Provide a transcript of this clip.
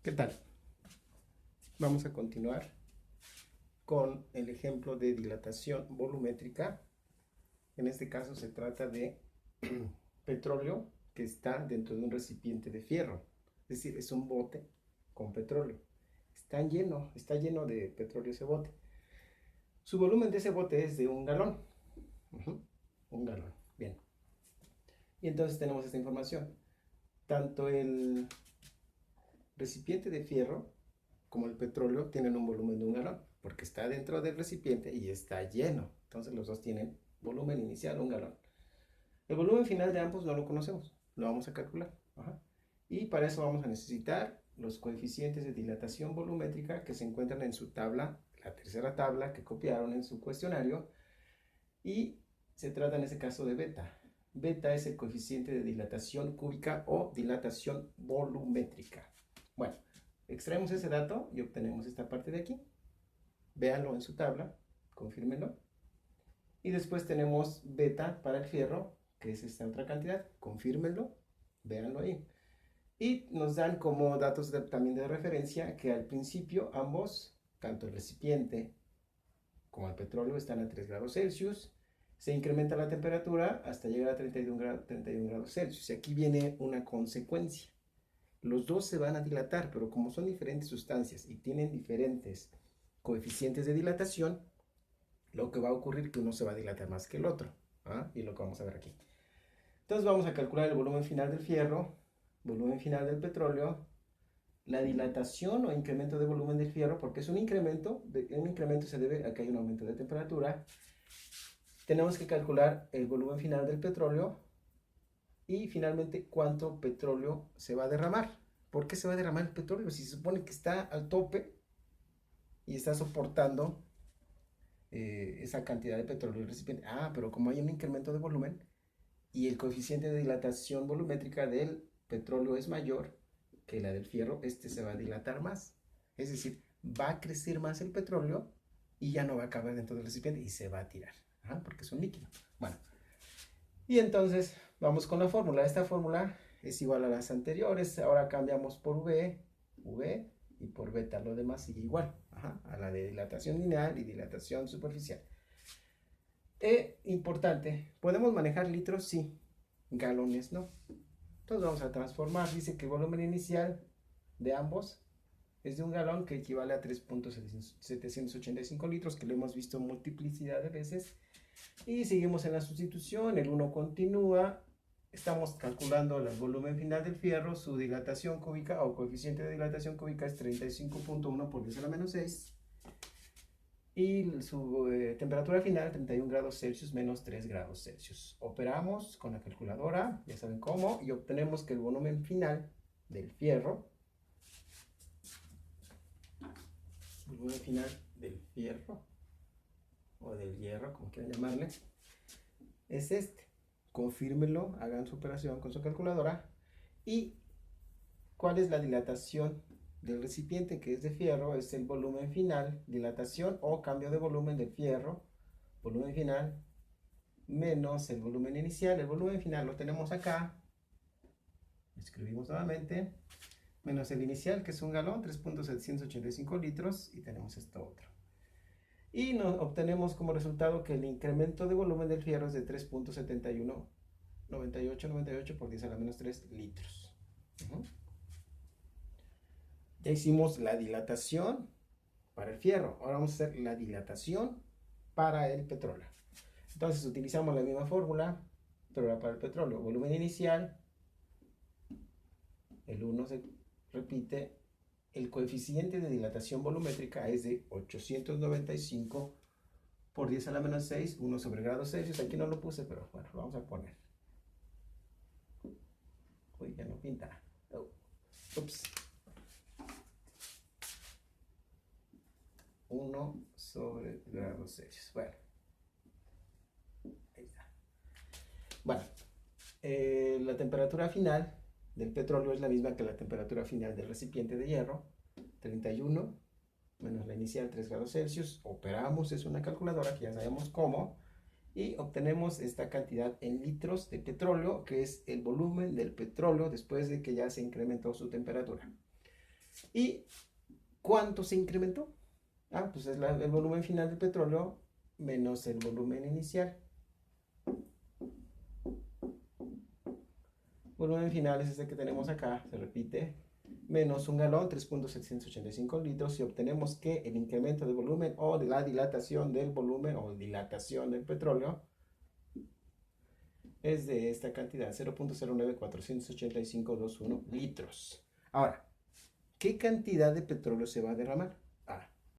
¿Qué tal? Vamos a continuar con el ejemplo de dilatación volumétrica. En este caso se trata de petróleo que está dentro de un recipiente de fierro. Es decir, es un bote con petróleo. Está lleno de petróleo ese bote. Su volumen de ese bote es de 1 galón. Un galón. Bien. Y entonces tenemos esta información. Tanto el recipiente de fierro como el petróleo tienen un volumen de 1 galón, porque está dentro del recipiente y está lleno. Entonces los dos tienen volumen inicial 1 galón. El volumen final de ambos no lo conocemos, lo vamos a calcular. Y para eso vamos a necesitar los coeficientes de dilatación volumétrica que se encuentran en su tabla, la tercera tabla que copiaron en su cuestionario. Y se trata en este caso de beta. Beta es el coeficiente de dilatación cúbica o dilatación volumétrica. Bueno, extraemos ese dato y obtenemos esta parte de aquí. Véanlo en su tabla, confírmenlo. Y después tenemos beta para el fierro, que es esta otra cantidad. Confírmenlo, véanlo ahí. Y nos dan como datos también de referencia que al principio ambos, tanto el recipiente como el petróleo, están a 3 grados Celsius. Se incrementa la temperatura hasta llegar a 31 grados Celsius. Y aquí viene una consecuencia. Los dos se van a dilatar, pero como son diferentes sustancias y tienen diferentes coeficientes de dilatación, lo que va a ocurrir es que uno se va a dilatar más que el otro. Y lo que vamos a ver aquí. Entonces vamos a calcular el volumen final del fierro, volumen final del petróleo, la dilatación o incremento de volumen del fierro, porque es un incremento se debe a que hay un aumento de temperatura. Tenemos que calcular el volumen final del petróleo y finalmente cuánto petróleo se va a derramar. ¿Por qué se va a derramar el petróleo? Si se supone que está al tope y está soportando esa cantidad de petróleo en el recipiente. Pero como hay un incremento de volumen y el coeficiente de dilatación volumétrica del petróleo es mayor que la del fierro, este se va a dilatar más. Es decir, va a crecer más el petróleo y ya no va a caber dentro del recipiente y se va a tirar. Porque es un líquido. Bueno, y entonces vamos con la fórmula. Esta fórmula es igual a las anteriores. Ahora cambiamos por V y por beta. Lo demás sigue igual. A la de dilatación lineal y dilatación superficial. Importante. ¿Podemos manejar litros? Sí. Galones no. Entonces vamos a transformar. Dice que el volumen inicial de ambos es de 1 galón, que equivale a 3.785 litros, que lo hemos visto multiplicidad de veces. Y seguimos en la sustitución, el 1 continúa. Estamos calculando el volumen final del fierro, su dilatación cúbica o coeficiente de dilatación cúbica es 35.1 por 10 a la menos 6. Y su temperatura final, 31 grados Celsius menos 3 grados Celsius. Operamos con la calculadora, ya saben cómo, y obtenemos que el volumen final del fierro, o del hierro, como quieran llamarle, es este. Confírmenlo, hagan su operación con su calculadora. ¿Y cuál es la dilatación del recipiente, que es de fierro? Es el volumen final, dilatación o cambio de volumen del fierro, volumen final, menos el volumen inicial. El volumen final lo tenemos acá, escribimos nuevamente, menos el inicial, que es 1 galón, 3.785 litros, y tenemos esto otro. Y nos obtenemos como resultado que el incremento de volumen del fierro es de 3.7198 por 10 a la menos 3 litros. Ya hicimos la dilatación para el fierro. Ahora vamos a hacer la dilatación para el petróleo. Entonces utilizamos la misma fórmula, pero ahora para el petróleo. Volumen inicial, el 1 se repite. El coeficiente de dilatación volumétrica es de 895 por 10 a la menos 6, 1 sobre grados Celsius. Aquí no lo puse, pero bueno, lo vamos a poner. Uy, ya no pinta. Ups. 1 sobre grados Celsius. Bueno, ahí está. Bueno, la temperatura final del petróleo es la misma que la temperatura final del recipiente de hierro, 31 menos la inicial, 3 grados Celsius. Operamos, es una calculadora que ya sabemos cómo, y obtenemos esta cantidad en litros de petróleo, que es el volumen del petróleo después de que ya se incrementó su temperatura. ¿Y cuánto se incrementó? Pues es el volumen final del petróleo menos el volumen inicial. Volumen final es este que tenemos acá, se repite, menos un galón, 3.785 litros, y obtenemos que el incremento de volumen o de la dilatación del volumen o dilatación del petróleo es de esta cantidad, 0.0948521 litros. Ahora, ¿qué cantidad de petróleo se va a derramar?